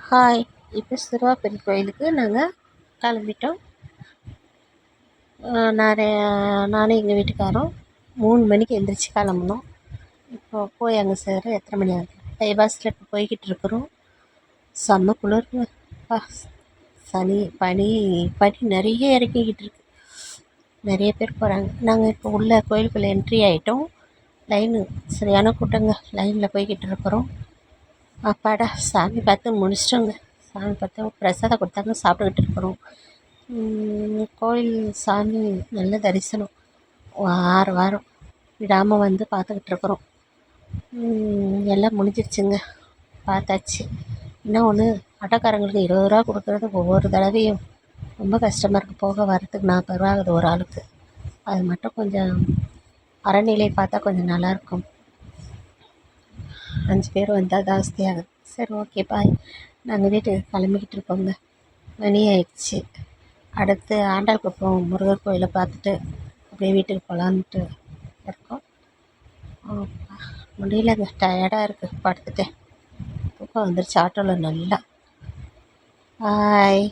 Hi. இப்போ சிறுவாபுரி கோயிலுக்கு நாங்கள் கிளம்பிட்டோம். நானும் எங்கள் வீட்டுக்காரும் 3 மணிக்கு எழுந்திரிச்சி கிளம்புனோம். இப்போ போய் அங்கே சேர எத்தனை மணி ஆகுது? பைபாஸில் இப்போ போய்கிட்டு இருக்கிறோம். செம்ம குளிருங்க. பனி நிறைய இறக்கிக்கிட்டு இருக்கு. நிறைய பேர் போகிறாங்க. நாங்கள் இப்போ உள்ள கோயிலுக்குள்ளே என்ட்ரி ஆகிட்டோம். லைனு சரியான கூட்டங்க. லைனில் போய்கிட்டு இருக்கிறோம். அப்பாடா, சாமி பார்த்து முடிச்சிட்டோங்க. சாமி பார்த்து பிரசாதம் கொடுத்தாங்க, சாப்பிட்டுக்கிட்டு இருக்கிறோம். கோயில் சாமி நல்ல தரிசனம். வாரம் விடாமல் வந்து பார்த்துக்கிட்டு இருக்கிறோம். எல்லாம் முடிஞ்சிருச்சுங்க, பார்த்தாச்சு. இன்னும் ஒன்று, ஆட்டோக்காரங்களுக்கு 20 ரூபா கொடுக்குறது ஒவ்வொரு தடவையும் ரொம்ப கஷ்டமாக இருக்குது. போக வரத்துக்கு 40 ரூபா ஆகுது ஒரு ஆளுக்கு. அது மட்டும் கொஞ்சம் அறநிலை பார்த்தா கொஞ்சம் நல்லாயிருக்கும். 5 பேர் வந்தால் ஜாஸ்தியாகுது. சரி, ஓகே, பாய். நாங்கள் வீட்டுக்கு கிளம்பிக்கிட்டு இருக்கோங்க. மணி ஆயிடுச்சு. அடுத்து ஆண்டாள்குப்பம் முருகர் கோயிலை பார்த்துட்டு அப்படியே வீட்டுக்கு போகலான்ட்டு இருக்கோம். முடியலங்க, டயர்டாக இருக்குது. படுத்துட்டேன். தூக்கம் வந்துருச்சு ஆட்டோவில் நல்லா. பாய்.